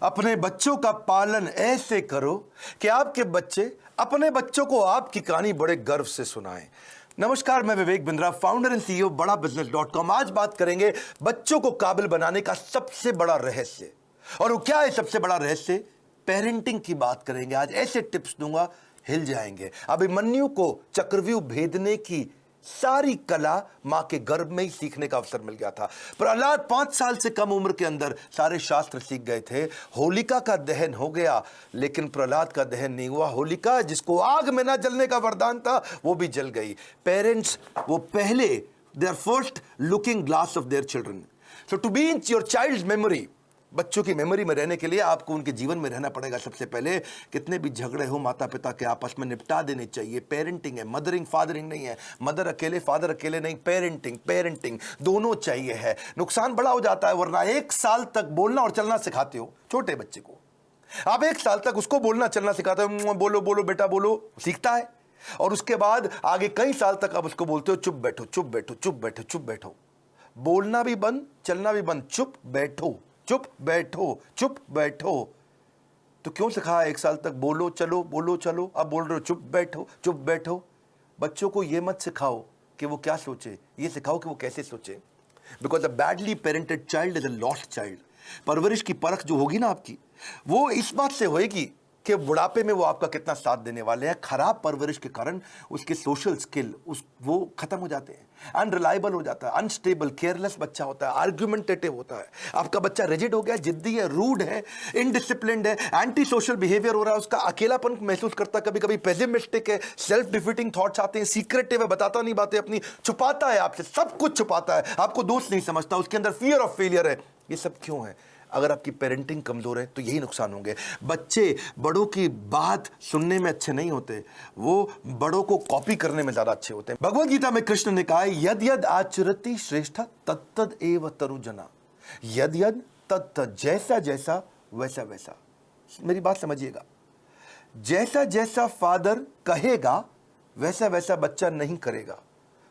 अपने बच्चों का पालन ऐसे करो कि आपके बच्चे अपने बच्चों को आपकी कहानी बड़े गर्व से सुनाएं। नमस्कार, मैं Vivek Bindra, founder and CEO बड़ा बिजनेस.com। आज बात करेंगे बच्चों को काबिल बनाने का सबसे बड़ा रहस्य। और वो क्या है सबसे बड़ा रहस्य? पेरेंटिंग की बात करेंगे। आज ऐसे टिप्स दूंगा, हिल जाएंगे। अभिमन्यु को चक्रव्यूह भेदने की सारी कला मां के गर्भ में ही सीखने का अवसर मिल गया था। प्रहलाद 5 साल से कम उम्र के अंदर सारे शास्त्र सीख गए थे। होलिका का दहन हो गया, लेकिन प्रहलाद का दहन नहीं हुआ। होलिका, जिसको आग में ना जलने का वरदान था, वो भी जल गई। पेरेंट्स वो पहले, they are first looking glass of their children. So to be in your child memory, बच्चों की मेमोरी में रहने के लिए आपको उनके जीवन में रहना पड़ेगा। सबसे पहले कितने भी झगड़े हो माता पिता के आपस में निपटा देने चाहिए। पेरेंटिंग है, मदरिंग फादरिंग नहीं है। मदर अकेले फादर अकेले नहीं, पेरेंटिंग दोनों चाहिए है। नुकसान बड़ा हो जाता है वरना। 1 साल तक बोलना और चलना सिखाते हो छोटे बच्चे को, आप 1 साल तक उसको बोलना चलना सिखाते हो, बोलो बोलो बेटा बोलो, सीखता है। और उसके बाद आगे कई साल तक आप उसको बोलते हो चुप बैठो चुप बैठो चुप बैठो चुप बैठो। बोलना भी बंद, चलना भी बंद, चुप बैठो चुप बैठो चुप बैठो। तो क्यों सिखाया 1 साल तक बोलो चलो, अब बोल रहे हो चुप बैठो। बच्चों को यह मत सिखाओ कि वो क्या सोचे, ये सिखाओ कि वो कैसे सोचे। Because a badly parented child is a lost child. परवरिश की परख जो होगी ना आपकी, वो इस बात से होगी कि बुढ़ापे में वो आपका कितना साथ देने वाले हैं। खराब परवरिश के कारण उसके सोशल स्किल वो खत्म हो जाते हैं, अनरिलायबल हो जाता है, अनस्टेबल, केयरलेस बच्चा होता है, आर्ग्यूमेंटेटिव होता है। आपका बच्चा रिजिड हो गया, जिद्दी है, रूड है, इनडिसिप्लिन्ड है, एंटी सोशल बिहेवियर हो रहा है, उसका अकेलापन महसूस करता है, कभी कभी पेसिमिस्टिक है, सेल्फ डिफीटिंग थॉट्स आते हैं, सीक्रेटिव है, बताता नहीं बातें अपनी, छुपाता है आपसे, सब कुछ छुपाता है, आपको दोस्त नहीं समझता, उसके अंदर फियर ऑफ फेलियर है। ये सब क्यों है? अगर आपकी पेरेंटिंग कमजोर है तो यही नुकसान होंगे। बच्चे बड़ों की बात सुनने में अच्छे नहीं होते, वो बड़ों को कॉपी करने में ज्यादा अच्छे होते हैं। भगवद गीता में कृष्ण ने कहा है, यद यद आचरति श्रेष्ठ तत्तद एव तरुजना। यद यद तत्तद, जैसा जैसा वैसा वैसा। मेरी बात समझिएगा, जैसा जैसा फादर कहेगा वैसा वैसा बच्चा नहीं करेगा,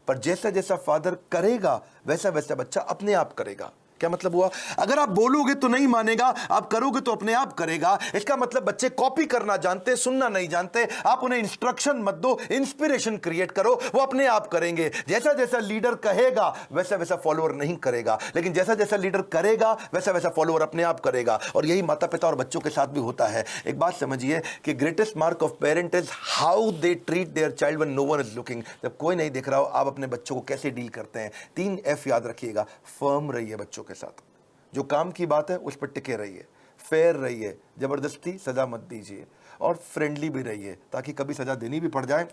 पर जैसा जैसा फादर करेगा वैसा वैसा बच्चा अपने आप करेगा। क्या मतलब हुआ? अगर आप बोलोगे तो नहीं मानेगा, आप करोगे तो अपने आप करेगा। इसका मतलब बच्चे कॉपी करना जानते, सुनना नहीं जानते। आप उन्हें इंस्ट्रक्शन मत दो, इंस्पिरेशन क्रिएट करो, वो अपने आप करेंगे। जैसा जैसा लीडर कहेगा वैसा वैसा फॉलोअर नहीं करेगा, लेकिन जैसा जैसा लीडर करेगा वैसा वैसा फॉलोअर अपने आप करेगा। और यही माता पिता और बच्चों के साथ भी होता है। एक बात समझिए कि greatest mark of parent is how they treat their child when no one is looking. जब कोई नहीं देख रहा हो, आप अपने बच्चों को कैसे डील करते हैं। 3 F याद रखिएगा। फर्म रहिए बच्चों के साथ, जो काम की बात है उस पर टिके रहिए, फेयर रहिए, जबरदस्ती सजा मत दीजिए, और फ्रेंडली भी रहिए ताकि कभी सजा देनी भी पड़ जाए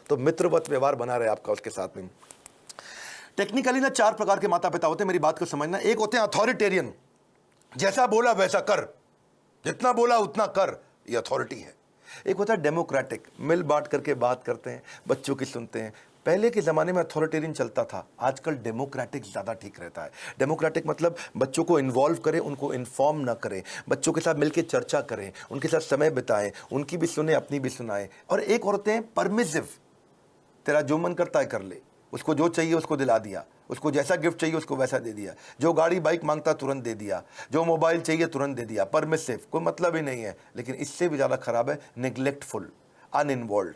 तो मित्रवत व्यवहार बना रहे आपका उसके साथ में। टेक्निकली ना 4 प्रकार के माता पिता होते हैं, मेरी बात को समझना। एक होते हैं अथॉरिटेरियन, जैसा बोला वैसा कर, जितना बोला उतना कर, ये अथॉरिटी है। एक होता है डेमोक्रेटिक, मिल बांट करके बात करते हैं, बच्चों की सुनते हैं। पहले के ज़माने में अथॉरिटेरियन चलता था, आजकल डेमोक्रेटिक ज़्यादा ठीक रहता है। डेमोक्रेटिक मतलब बच्चों को इन्वॉल्व करें, उनको इन्फॉर्म ना करें, बच्चों के साथ मिलकर चर्चा करें, उनके साथ समय बिताएं, उनकी भी सुने अपनी भी सुनाएं। और एक होते हैं परमिसिव, तेरा जो मन करता है कर ले, उसको जो चाहिए उसको दिला दिया, उसको जैसा गिफ्ट चाहिए उसको वैसा दे दिया, जो गाड़ी बाइक मांगता तुरंत दे दिया, जो मोबाइल चाहिए तुरंत दे दिया। परमिसिव, कोई मतलब ही नहीं है। लेकिन इससे भी ज़्यादा खराब है निग्लेक्टफुल, अनइन्वॉल्व।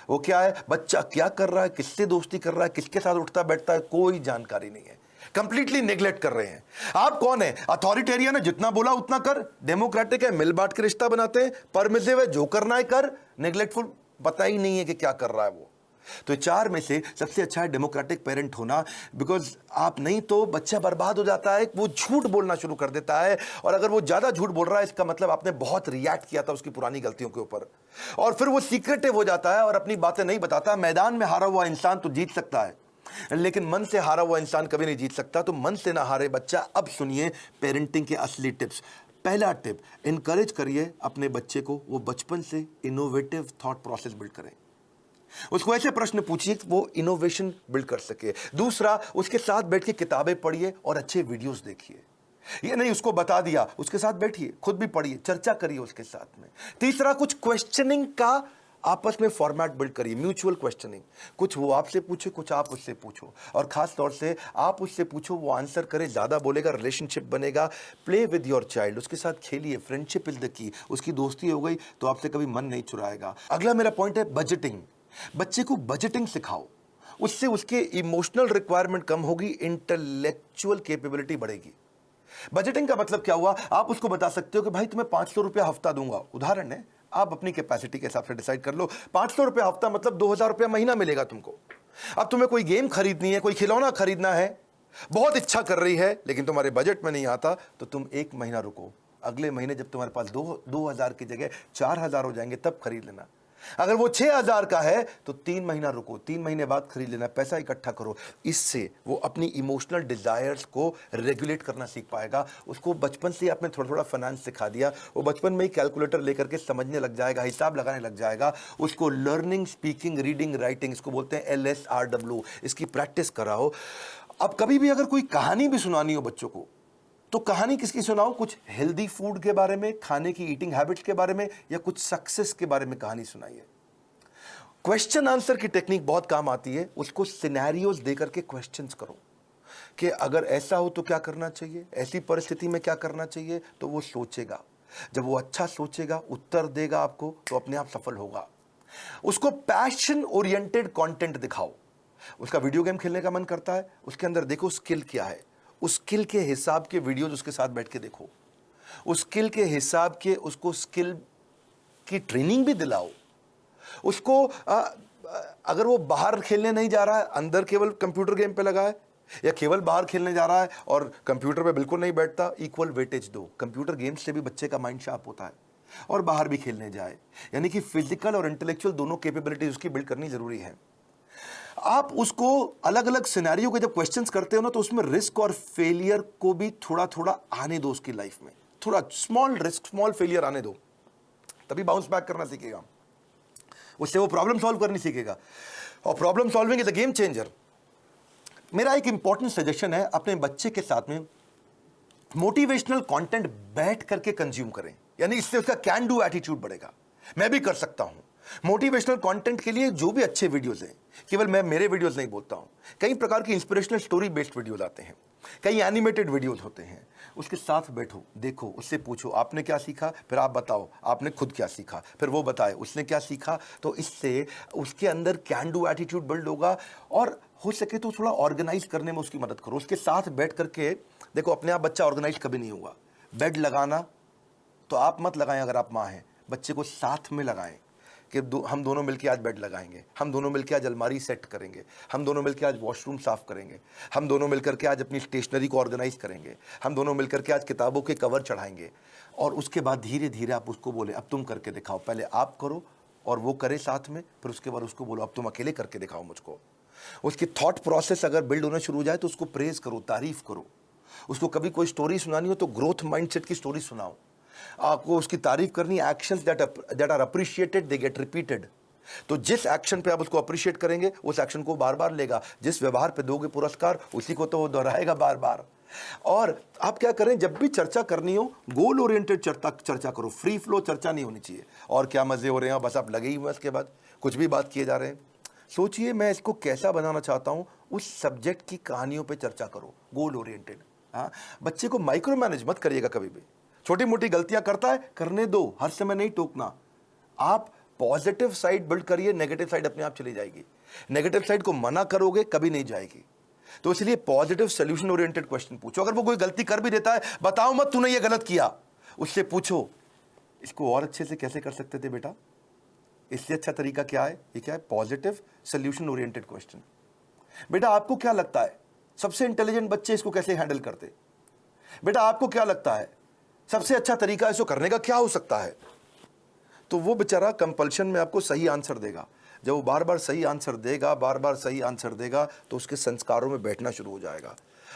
वो क्या है? बच्चा क्या कर रहा है, किससे दोस्ती कर रहा है, किसके साथ उठता बैठता है, कोई जानकारी नहीं है। कंप्लीटली नेग्लेक्ट कर रहे हैं। आप कौन है? अथॉरिटेरियन है, जितना बोला उतना कर। डेमोक्रेटिक है, मिल बांट के रिश्ता बनाते हैं। परमिसिव है, जो करना है कर। नेग्लेक्टफुल, पता ही नहीं है कि क्या कर रहा है वो। तो 4 में से सबसे अच्छा है डेमोक्रेटिक पेरेंट होना। बिकॉज आप नहीं तो बच्चा बर्बाद हो जाता है, वो झूठ बोलना शुरू कर देता है। और अगर वो ज्यादा झूठ बोल रहा है, इसका मतलब आपने बहुत रिएक्ट किया था उसकी पुरानी गलतियों के ऊपर, और फिर वो सीक्रेटिव हो जाता है और अपनी बातें नहीं बताता। मैदान में हारा हुआ इंसान तो जीत सकता है, लेकिन मन से हारा हुआ इंसान कभी नहीं जीत सकता। तो मन से ना हारे बच्चा। अब सुनिए पेरेंटिंग के असली टिप्स। पहला टिप, इनकरेज करिए अपने बच्चे को, वो बचपन से इनोवेटिव थॉट प्रोसेस बिल्ड करें। उसको ऐसे प्रश्न पूछिए कि वो इनोवेशन बिल्ड कर सके। दूसरा, उसके साथ बैठ के किताबें पढ़िए और अच्छे वीडियोस देखिए। ये नहीं उसको बता दिया, उसके साथ बैठिए, खुद भी पढ़िए, चर्चा करिए उसके साथ में। तीसरा, कुछ क्वेश्चनिंग का आपस में फॉर्मेट बिल्ड करिए, म्यूचुअल क्वेश्चनिंग, कुछ वो आपसे पूछे, कुछ आप उससे पूछो, और खास तौर से आप उससे पूछो, वो आंसर करे, ज़्यादा बोलेगा, रिलेशनशिप बनेगा। प्ले विद योर चाइल्ड, उसके साथ खेलिए, फ्रेंडशिप इज द की। उसकी दोस्ती हो गई तो आपसे कभी मन नहीं चुराएगा। अगला मेरा पॉइंट है बजटिंग। बच्चे को बजटिंग सिखाओ, उससे उसके इमोशनल रिक्वायरमेंट कम होगी, इंटेलेक्चुअल कैपेबिलिटी बढ़ेगी। बजटिंग का मतलब क्या हुआ, आप उसको बता सकते हो कि भाई तुम्हें 500 रुपया हफ्ता दूंगा, उदाहरण है, आप अपनी कैपेसिटी के हिसाब से डिसाइड कर लो। 500 रुपया हफ्ता मतलब 2000 रुपया महीना मिलेगा तुमको। अब तुम्हें कोई गेम खरीदनी है, कोई खिलौना खरीदना है, बहुत इच्छा कर रही है, लेकिन तुम्हारे बजट में नहीं आता, तो तुम एक महीना रुको, अगले महीने जब तुम्हारे पास 2000 की जगह 4000 हो जाएंगे तब खरीद लेना। अगर वो 6000 का है तो 3 महीना रुको, 3 महीने बाद खरीद लेना, पैसा इकट्ठा करो। इससे वो अपनी इमोशनल डिजायर्स को रेगुलेट करना सीख पाएगा। उसको बचपन से आपने थोड़ा थोड़ा फाइनेंस सिखा दिया, वो बचपन में ही कैलकुलेटर लेकर के समझने लग जाएगा, हिसाब लगाने लग जाएगा। उसको लर्निंग, स्पीकिंग, रीडिंग, राइटिंग, इसको बोलते हैं LSRW, इसकी प्रैक्टिस कराओ। अब कभी भी अगर कोई कहानी भी सुनानी हो बच्चों को, तो कहानी किसकी सुनाओ, कुछ हेल्दी फूड के बारे में, खाने की ईटिंग हैबिट्स के बारे में, या कुछ सक्सेस के बारे में कहानी सुनाइए। क्वेश्चन आंसर की टेक्निक बहुत काम आती है। उसको सिनेरियोज देकर के क्वेश्चंस करो कि अगर ऐसा हो तो क्या करना चाहिए, ऐसी परिस्थिति में क्या करना चाहिए, तो वो सोचेगा। जब वो अच्छा सोचेगा, उत्तर देगा आपको, तो अपने आप सफल होगा। उसको पैशन ओरिएंटेड कंटेंट दिखाओ। उसका वीडियो गेम खेलने का मन करता है, उसके अंदर देखो स्किल क्या है, उस स्किल के हिसाब के वीडियोज उसके साथ बैठ के देखो, उस स्किल के हिसाब के उसको स्किल की ट्रेनिंग भी दिलाओ। उसको अगर वो बाहर खेलने नहीं जा रहा है, अंदर केवल कंप्यूटर गेम पे लगा है, या केवल बाहर खेलने जा रहा है और कंप्यूटर पे बिल्कुल नहीं बैठता, इक्वल वेटेज दो। कंप्यूटर गेम्स से भी बच्चे का माइंड शार्प होता है, और बाहर भी खेलने जाए। यानी कि फिजिकल और इंटेलेक्चुअल दोनों कैपेबिलिटीज उसकी बिल्ड करनी जरूरी है। आप उसको अलग अलग सिनेरियो के जब क्वेश्चंस करते हो ना, तो उसमें रिस्क और फेलियर को भी थोड़ा थोड़ा आने दो उसकी लाइफ में। थोड़ा स्मॉल रिस्क, स्मॉल फेलियर आने दो, तभी बाउंस बैक करना सीखेगा। उससे वो प्रॉब्लम सॉल्व करनी सीखेगा, और problem solving is a game changer. मेरा एक इंपॉर्टेंट सजेशन है, अपने बच्चे के साथ में मोटिवेशनल कंटेंट बैठ करके कंज्यूम करें, यानी इससे उसका कैन डू एटीट्यूड बढ़ेगा। मैं भी कर सकता हूं। मोटिवेशनल कंटेंट के लिए जो भी अच्छे वीडियोस हैं, केवल मैं मेरे वीडियोस नहीं बोलता हूं, कई प्रकार की इंस्पिरेशनल स्टोरी बेस्ड वीडियोस आते हैं, कई एनिमेटेड वीडियोस होते हैं। उसके साथ बैठो, देखो, उससे पूछो आपने क्या सीखा, फिर आप बताओ आपने खुद क्या सीखा, फिर वो बताए उसने क्या सीखा। तो इससे उसके अंदर कैन डू एटीट्यूड बिल्ड होगा, और हो सके तो थोड़ा ऑर्गेनाइज करने में उसकी मदद करो। उसके साथ बैठ करके देखो, अपने आप बच्चा ऑर्गेनाइज कभी नहीं होगा। बेड लगाना तो आप मत लगाएं, अगर आप माँ हैं, बच्चे को साथ में लगाएं कि हम दोनों मिलकर आज बेड लगाएंगे, हम दोनों मिलकर आज अलमारी सेट करेंगे, हम दोनों मिलकर आज वॉशरूम साफ करेंगे, हम दोनों मिलकर के आज अपनी स्टेशनरी को ऑर्गेनाइज करेंगे, हम दोनों मिलकर के आज किताबों के कवर चढ़ाएंगे। और उसके बाद धीरे धीरे आप उसको बोले अब तुम करके दिखाओ, पहले आप करो और वो करे साथ में, फिर उसके बाद उसको बोलो अब तुम अकेले करके दिखाओ मुझको। उसकी थॉट प्रोसेस अगर बिल्ड होना शुरू हो जाए तो उसको प्रेज करो, तारीफ करो। उसको कभी कोई स्टोरी सुनानी हो तो ग्रोथ माइंडसेट की स्टोरी सुनाओ। आपको उसकी तारीफ करनी, actions that are appreciated they get repeated. तो जिस एक्शन पे आप उसको अप्रिशिएट करेंगे, उस एक्शन को बार बार लेगा। जिस व्यवहार पे दोगे पुरस्कार, उसी को तो वो दोहराएगा बार बार। और आप क्या करें, जब भी चर्चा करनी हो, गोल ओरिएंटेड चर्चा करो, फ्री फ्लो चर्चा नहीं होनी चाहिए। और क्या मजे हो रहे हैं, बस आप लगे ही हुए, इसके बाद कुछ भी बात किए जा रहे हैं। सोचिए मैं इसको कैसा बनाना चाहता हूं, उस सब्जेक्ट की कहानियों पे चर्चा करो, गोल ओरिएंटेड। हाँ, बच्चे को माइक्रो मैनेज मत करिएगा कभी भी। छोटी मोटी गलतियां करता है, करने दो, हर समय नहीं टोकना। आप पॉजिटिव साइड बिल्ड करिए, नेगेटिव साइड अपने आप चली जाएगी। नेगेटिव साइड को मना करोगे कभी नहीं जाएगी। तो इसलिए पॉजिटिव सोल्यूशन ओरिएंटेड क्वेश्चन पूछो। अगर वो कोई गलती कर भी देता है, बताओ मत तूने ये गलत किया, उससे पूछो इसको और अच्छे से कैसे कर सकते थे बेटा, इससे अच्छा तरीका क्या है, ये क्या है, पॉजिटिव सोल्यूशन ओरिएंटेड क्वेश्चन। बेटा आपको क्या लगता है सबसे इंटेलिजेंट बच्चे इसको कैसे हैंडल करते, बेटा आपको क्या लगता है सबसे अच्छा तरीका इसको करने का क्या हो सकता है। तो वो बेचारा कंपल्शन में आपको सही आंसर देगा। जब वो बार बार सही आंसर देगा, बार बार सही आंसर देगा, तो उसके संस्कारों में बैठना शुरू हो जाएगा,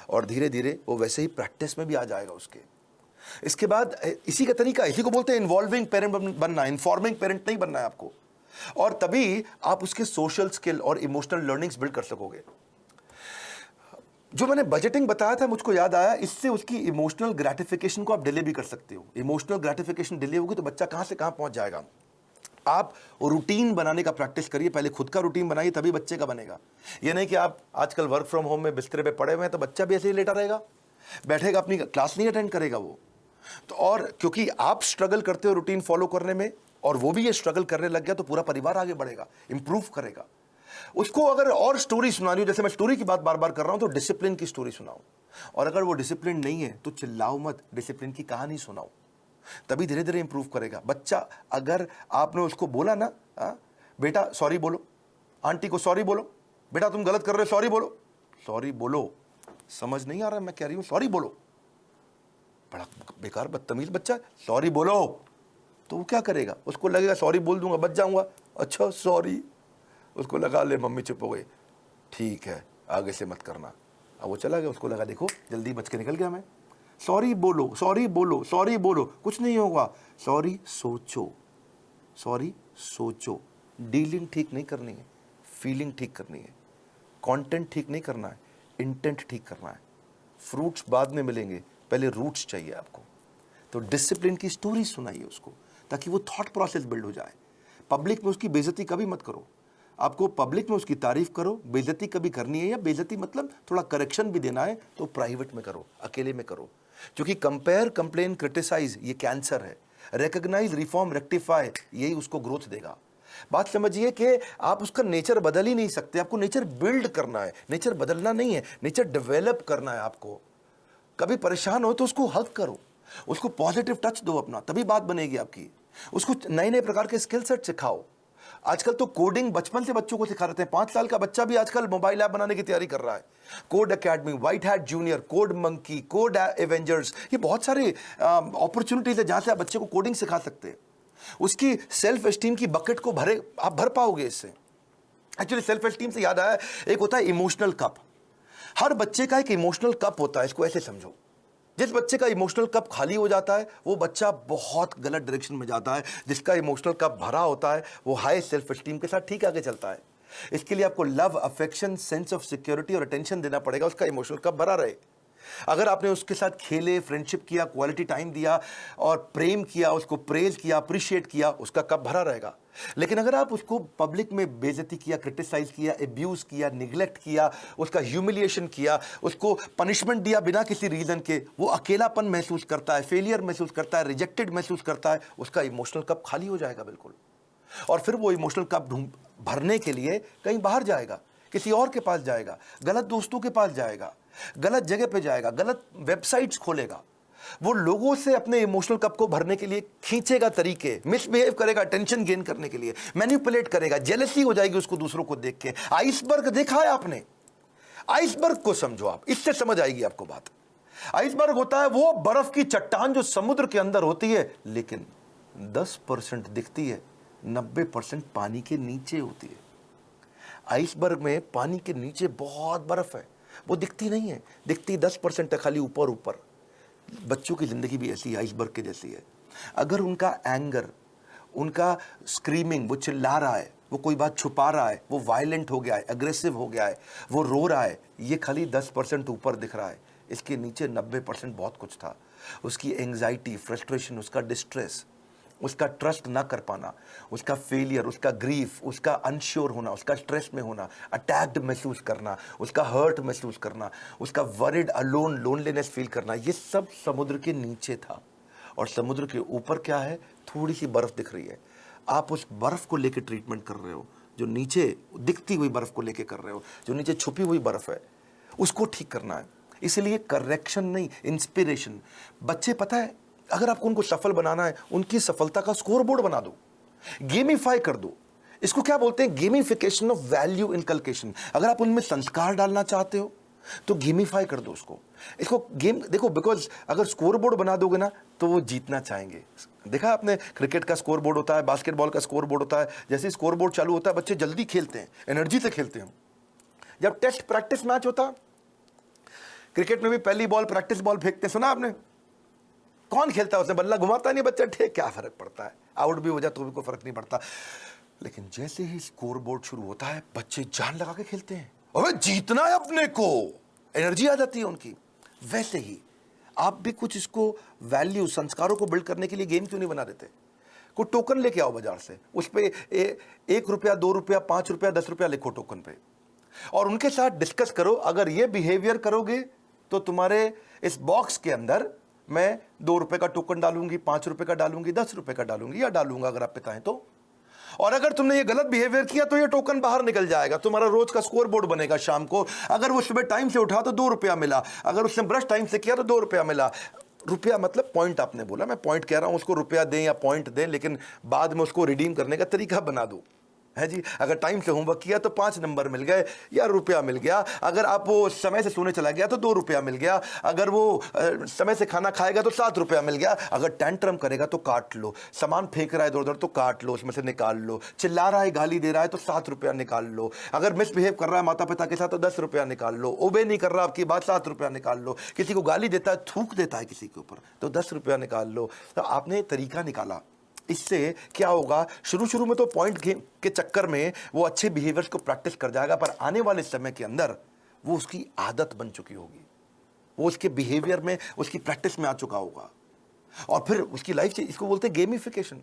और धीरे धीरे वो वैसे ही प्रैक्टिस में भी आ जाएगा उसके। इसके बाद इसी का तरीका, इसी को बोलते हैं इन्वॉल्विंग पेरेंट बनना, इन्फॉर्मिंग पेरेंट नहीं बनना है आपको। और तभी आप उसके सोशल स्किल और इमोशनल लर्निंग्स बिल्ड कर सकोगे। जो मैंने बजटिंग बताया था, मुझको याद आया, इससे उसकी इमोशनल ग्रेटिफिकेशन को आप डिले भी कर सकते हो। इमोशनल ग्रेटिफिकेशन डिले होगी तो बच्चा कहां से कहां पहुंच जाएगा। आप रूटीन बनाने का प्रैक्टिस करिए, पहले खुद का रूटीन बनाइए, तभी बच्चे का बनेगा। ये नहीं कि आप आजकल वर्क फ्रॉम होम में बिस्तरे पे पड़े हुए हैं तो बच्चा भी ऐसे ही लेटा रहेगा, बैठेगा, अपनी क्लास नहीं अटेंड करेगा वो। तो और क्योंकि आप स्ट्रगल करते हो रूटीन फॉलो करने में और वो भी ये स्ट्रगल करने लग गया, तो पूरा परिवार आगे बढ़ेगा, इंप्रूव करेगा। उसको अगर और स्टोरी सुनानी हो, जैसे मैं स्टोरी की बात बार बार कर रहा हूं, तो डिसिप्लिन की स्टोरी सुनाओ। और अगर वो डिसिप्लिन नहीं है तो चिल्लाओ मत, डिसिप्लिन की कहानी सुनाओ, तभी धीरे धीरे इंप्रूव करेगा बच्चा। अगर आपने उसको बोला ना, बेटा सॉरी बोलो, आंटी को सॉरी बोलो, बेटा तुम गलत कर रहे हो सॉरी बोलो, सॉरी बोलो, समझ नहीं आ रहा मैं कह रही हूं सॉरी बोलो, बड़ा बेकार बदतमीज बच्चा, सॉरी बोलो। तो वो क्या करेगा, उसको लगेगा सॉरी बोल दूंगा बच जाऊंगा, अच्छा सॉरी, उसको लगा ले मम्मी चुप हो गई, ठीक है आगे से मत करना। अब वो चला गया, उसको लगा देखो जल्दी बच के निकल गया मैं, सॉरी बोलो सॉरी बोलो सॉरी बोलो, कुछ नहीं होगा, सॉरी सोचो, सॉरी सोचो। डीलिंग ठीक नहीं करनी है, फीलिंग ठीक करनी है, कंटेंट ठीक नहीं करना है, इंटेंट ठीक करना है। फ्रूट्स बाद में मिलेंगे, पहले रूट्स चाहिए आपको। तो डिसिप्लिन की स्टोरी सुनाइए उसको, ताकि वो थॉट प्रोसेस बिल्ड हो जाए। पब्लिक में उसकी बेइज्जती कभी मत करो, आपको पब्लिक में उसकी तारीफ करो। बेइज्जती कभी करनी है, या बेइज्जती मतलब थोड़ा करेक्शन भी देना है तो प्राइवेट में करो, अकेले में करो। क्योंकि कंपेयर, कंप्लेन, क्रिटिसाइज ये कैंसर है। रिकॉग्नाइज, रिफॉर्म, रेक्टिफाई यही उसको ग्रोथ देगा। बात समझिए कि आप उसका नेचर बदल ही नहीं सकते, आपको नेचर बिल्ड करना है, नेचर बदलना नहीं है, नेचर डेवलप करना है आपको। कभी परेशान हो तो उसको हक करो, उसको पॉजिटिव टच दो अपना, तभी बात बनेगी आपकी। उसको नए नए प्रकार के स्किल सेट सिखाओ। आजकल तो कोडिंग बचपन से बच्चों को सिखा रहे हैं। 5 साल का बच्चा भी आजकल मोबाइल ऐप बनाने की तैयारी कर रहा है। Code academy, white hat junior, code monkey, code Avengers, ये बहुत सारे अपॉर्चुनिटीज है जहां से आप बच्चे को कोडिंग सिखा सकते हैं। उसकी सेल्फ एस्टीम की बकेट को आप भर पाओगे इससे। एक्चुअली सेल्फ एस्टीम से याद आया, एक होता है इमोशनल कप। हर बच्चे का एक इमोशनल कप होता है, इसको ऐसे समझो। जिस बच्चे का इमोशनल कप खाली हो जाता है वो बच्चा बहुत गलत डायरेक्शन में जाता है। जिसका इमोशनल कप भरा होता है वो हाई सेल्फ एस्टीम के साथ ठीक आगे चलता है। इसके लिए आपको love, affection, sense of security और अटेंशन देना पड़ेगा, उसका इमोशनल कप भरा रहे। अगर आपने उसके साथ खेले, फ्रेंडशिप किया, क्वालिटी टाइम दिया और प्रेम किया, उसको प्रेज किया, अप्रिशिएट किया, उसका कप भरा रहेगा। लेकिन अगर आप उसको पब्लिक में बेइज्जती किया, क्रिटिसाइज किया, एब्यूज किया, निगलेक्ट किया, उसका ह्यूमिलिएशन किया, उसको पनिशमेंट दिया बिना किसी रीजन के, वो अकेलापन महसूस करता है, फेलियर महसूस करता है, रिजेक्टेड महसूस करता है, उसका इमोशनल कप खाली हो जाएगा बिल्कुल। और फिर वो इमोशनल कप भरने के लिए कहीं बाहर जाएगा, किसी और के पास जाएगा, गलत दोस्तों के पास जाएगा, गलत जगह पे जाएगा, गलत वेबसाइट्स खोलेगा। वो लोगों से अपने इमोशनल कप को भरने के लिए खींचेगा तरीके, मिसबिहेव करेगा अटेंशन गेन करने के लिए, मैनिपुलेट करेगा, जेलसी हो जाएगी उसको दूसरों को देख के। आइसबर्ग देखा है आपने? आइसबर्ग को समझो आप, इससे समझ आएगी आपको बात। आइसबर्ग होता है वो बर्फ की चट्टान जो समुद्र के अंदर होती है, लेकिन 10% दिखती है, 90% पानी के नीचे होती है। आइसबर्ग में पानी के नीचे बहुत बर्फ है, वो दिखती नहीं है, दिखती 10% है खाली ऊपर ऊपर। बच्चों की जिंदगी भी ऐसी आइसबर्ग के जैसी है। अगर उनका एंगर, उनका स्क्रीमिंग, वो चिल्ला रहा है, वो कोई बात छुपा रहा है, वो वायलेंट हो गया है, अग्रेसिव हो गया है, वो रो रहा है, ये खाली 10% ऊपर दिख रहा है, इसके नीचे 90% बहुत कुछ था। उसकी एंग्जाइटी, फ्रस्ट्रेशन, उसका डिस्ट्रेस, उसका ट्रस्ट ना कर पाना, उसका फेलियर, उसका ग्रीफ, उसका अनश्योर होना, उसका स्ट्रेस में होना, अटैक्ड महसूस करना, उसका हर्ट महसूस करना, उसका वरिड, अलोन, लोनलीनेस फील करना, ये सब समुद्र के नीचे था। और समुद्र के ऊपर क्या है? थोड़ी सी बर्फ दिख रही है। आप उस बर्फ को लेकर ट्रीटमेंट कर रहे हो, जो नीचे दिखती हुई बर्फ को लेकर कर रहे हो, जो नीचे छुपी हुई बर्फ है, उसको ठीक करना है। इसलिए करेक्शन नहीं, इंस्पिरेशन। बच्चे, पता है, अगर आपको उनको सफल बनाना है, उनकी सफलता का स्कोर बोर्ड बना दो, गेमिफाई कर दो। इसको क्या बोलते हैं? Gamification of value inculcation. अगर आप उनमें संस्कार डालना चाहते हो तो गेमिफाई कर दो उसको। इसको गेम देखो, बिकॉज अगर स्कोर बोर्ड बना दोगे ना तो वो जीतना चाहेंगे। देखा आपने, क्रिकेट का स्कोर बोर्ड होता है, बास्केटबॉल का स्कोर बोर्ड होता है। जैसे स्कोर बोर्ड चालू होता है, बच्चे जल्दी खेलते हैं, एनर्जी से खेलते हैं। जब टेस्ट प्रैक्टिस मैच होता, क्रिकेट में भी पहली बॉल प्रैक्टिस बॉल फेंकते, सुना आपने? कौन खेलता है? उसने बल्ला घुमाता नहीं बच्चा, ठीक, क्या फर्क पड़ता है, आउट भी हो जाए तो भी कोई फर्क नहीं पड़ता। लेकिन जैसे ही स्कोर बोर्ड शुरू होता है, बच्चे जान लगा के खेलते हैं, अबे जीतना है अपने को, एनर्जी आ जाती है उनकी। वैसे ही आप भी कुछ इसको वैल्यू, संस्कारों को बिल्ड करने के लिए गेम क्यों नहीं बना देते? कोई टोकन लेके आओ बाजार से, उस पर 1 रुपया, 2 रुपया, 5 रुपया, 10 रुपया लिखो टोकन पे, और उनके साथ डिस्कस करो। अगर ये बिहेवियर करोगे तो तुम्हारे इस बॉक्स के अंदर मैं 2 रुपए का टोकन डालूंगी, 5 रुपए का डालूंगी, 10 रुपए का डालूंगी, या डालूंगा अगर आप पे कहें तो। और अगर तुमने ये गलत बिहेवियर किया तो ये टोकन बाहर निकल जाएगा, तुम्हारा रोज का स्कोर बोर्ड बनेगा शाम को। अगर वो सुबह टाइम से उठा तो 2 रुपया मिला, अगर उसने ब्रश टाइम से किया तो 2 रुपया मिला। रुपया मतलब पॉइंट, आपने बोला, मैं पॉइंट कह रहा हूं, उसको रुपया दें या पॉइंट दें, लेकिन बाद में उसको रिडीम करने का तरीका बना दो, है जी। अगर टाइम से होमवर्क किया तो 5 नंबर मिल गए या रुपया मिल गया। अगर आप वो समय से सोने चला गया तो 2 रुपया मिल गया। अगर वो समय से खाना खाएगा तो 7 रुपया मिल गया। अगर टेंट्रम करेगा तो काट लो, सामान फेंक रहा है इधर उधर तो काट लो, उसमें से निकाल लो, चिल्ला रहा है, गाली दे रहा है तो 7 रुपया निकाल लो। अगर मिसबिहेव कर रहा है माता पिता के साथ तो 10 रुपया निकाल लो। ओबे नहीं कर रहा आपकी बात, 7 रुपया निकाल लो। किसी को गाली देता है, थूक देता है किसी के ऊपर, तो 10 रुपया निकाल लो। तो आपने तरीका निकाला। इससे क्या होगा, शुरू शुरू में तो पॉइंट के चक्कर में वो अच्छे बिहेवियर्स को प्रैक्टिस कर जाएगा, पर आने वाले समय के अंदर वो उसकी आदत बन चुकी होगी, वो उसके बिहेवियर में, उसकी प्रैक्टिस में आ चुका होगा, और फिर उसकी लाइफ से, इसको बोलते हैं गेमिफिकेशन।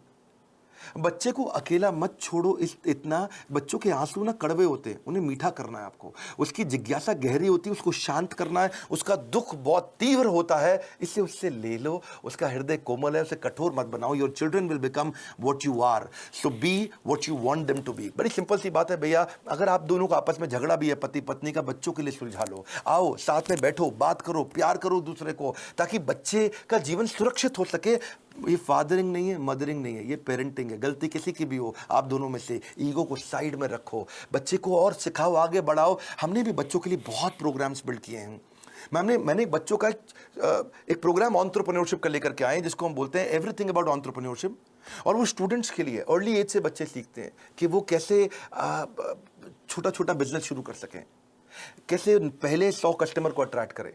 बच्चे को अकेला मत छोड़ो इतना। बच्चों के आंसू ना कड़वे होते हैं, उन्हें मीठा करना है आपको। उसकी जिज्ञासा गहरी होती है, उसको शांत करना है। उसका दुख बहुत तीव्र होता है, इससे उससे ले लो। उसका हृदय कोमल है, उसे कठोर मत बनाओ। Your children will become what you are, so be what you want them to be. बड़ी सिंपल सी बात है भैया। अगर आप दोनों का आपस में झगड़ा भी है, पति पत्नी का, बच्चों के लिए सुलझा लो। आओ साथ में बैठो, बात करो, प्यार करो दूसरे को, ताकि बच्चे का जीवन सुरक्षित हो सके। ये फादरिंग नहीं है, मदरिंग नहीं है, ये पेरेंटिंग है। गलती किसी की भी हो, आप दोनों में से ईगो को साइड में रखो, बच्चे को और सिखाओ, आगे बढ़ाओ। हमने भी बच्चों के लिए बहुत प्रोग्राम्स बिल्ड किए हैं। मैंने बच्चों का एक प्रोग्राम एंटरप्रेन्योरशिप का लेकर के आए, जिसको हम बोलते हैं एवरीथिंग अबाउट एंटरप्रेन्योरशिप। और वो स्टूडेंट्स के लिए, अर्ली एज से बच्चे सीखते हैं कि वो कैसे छोटा छोटा बिजनेस शुरू कर सकें, कैसे पहले 100 कस्टमर को अट्रैक्ट करें,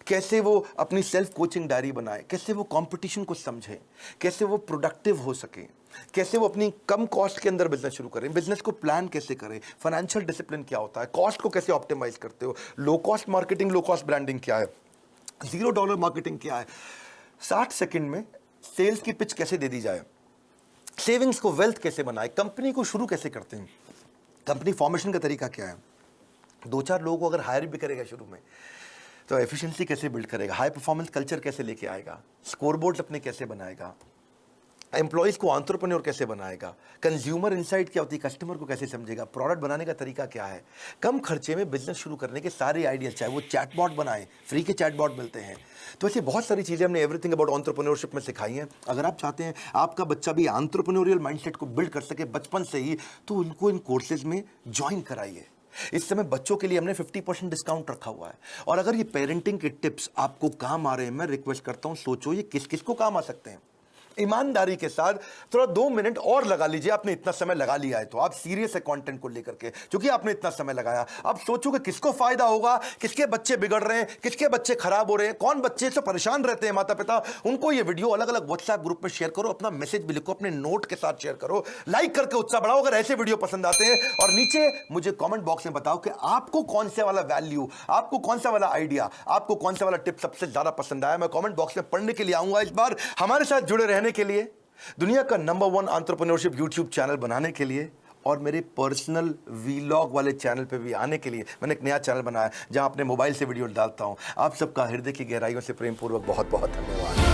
कैसे वो अपनी सेल्फ कोचिंग डायरी बनाए, कैसे वो कंपटीशन को समझें, कैसे वो प्रोडक्टिव हो सके, कैसे वो अपनी कम कॉस्ट के अंदर बिजनेस शुरू करें, बिजनेस को प्लान कैसे करें, फाइनेंशियल डिसिप्लिन क्या होता है, कॉस्ट को कैसे ऑप्टिमाइज करते हो, low cost marketing, low cost branding क्या है, $0 मार्केटिंग क्या है, 60 सेकंड में सेल्स की पिच कैसे दे दी जाए, सेविंग्स को वेल्थ कैसे बनाए, कंपनी को शुरू कैसे करते हैं, कंपनी फॉर्मेशन का तरीका क्या है, 2-4 लोगों को अगर हायर भी करेगा शुरू में तो एफिशिएंसी कैसे बिल्ड करेगा, हाई परफॉर्मेंस कल्चर कैसे लेके आएगा, स्कोरबोर्ड अपने कैसे बनाएगा, एम्प्लॉइज को एंटरप्रेन्योर कैसे बनाएगा, कंज्यूमर इनसाइट क्या होती है, कस्टमर को कैसे समझेगा, प्रोडक्ट बनाने का तरीका क्या है, कम खर्चे में बिजनेस शुरू करने के सारे आइडियाज, चाहे वो चैटबॉट बनाएं, फ्री के चैटबॉट मिलते हैं। तो ऐसी बहुत सारी चीज़ें हमने एवरीथिंग अबाउट एंटरप्रेन्योरशिप में सिखाई हैं। अगर आप चाहते हैं आपका बच्चा भी एंटरप्रेन्योरियल माइंडसेट को बिल्ड कर सके बचपन से ही, तो उनको इन कोर्सेज में ज्वाइन कराइए। इस समय बच्चों के लिए हमने 50% डिस्काउंट रखा हुआ है। और अगर ये पेरेंटिंग के टिप्स आपको काम आ रहे हैं, मैं रिक्वेस्ट करता हूं सोचो ये किस किस को काम आ सकते हैं। ईमानदारी के साथ थोड़ा 2 मिनट और लगा लीजिए। आपने इतना समय लगा लिया है तो आप सीरियस है कंटेंट को लेकर के, क्योंकि आपने इतना समय लगाया। अब सोचो कि किसको फायदा होगा, किसके बच्चे बिगड़ रहे हैं, किसके बच्चे खराब हो रहे हैं, कौन बच्चे से परेशान रहते हैं माता पिता, उनको ये वीडियो अलग अलग व्हाट्सएप ग्रुप में शेयर करो, अपना मैसेज भी लिखो, अपने नोट के साथ शेयर करो, लाइक करके उत्साह बढ़ाओ अगर ऐसे वीडियो पसंद आते हैं। और नीचे मुझे कॉमेंट बॉक्स में बताओ कि आपको कौन सा वाला वैल्यू, आपको कौन सा वाला आइडिया, आपको कौन सा वाला टिप सबसे ज्यादा पसंद आया। मैं कॉमेंट बॉक्स में पढ़ने के लिए आऊंगा। इस बार हमारे साथ जुड़े रहने के लिए, दुनिया का नंबर 1 एंटरप्रेन्योरशिप यूट्यूब चैनल बनाने के लिए और मेरे पर्सनल वीलॉग वाले चैनल पे भी आने के लिए मैंने एक नया चैनल बनाया जहां अपने मोबाइल से वीडियो डालता हूं। आप सबका हृदय की गहराइयों से प्रेम पूर्वक बहुत बहुत धन्यवाद।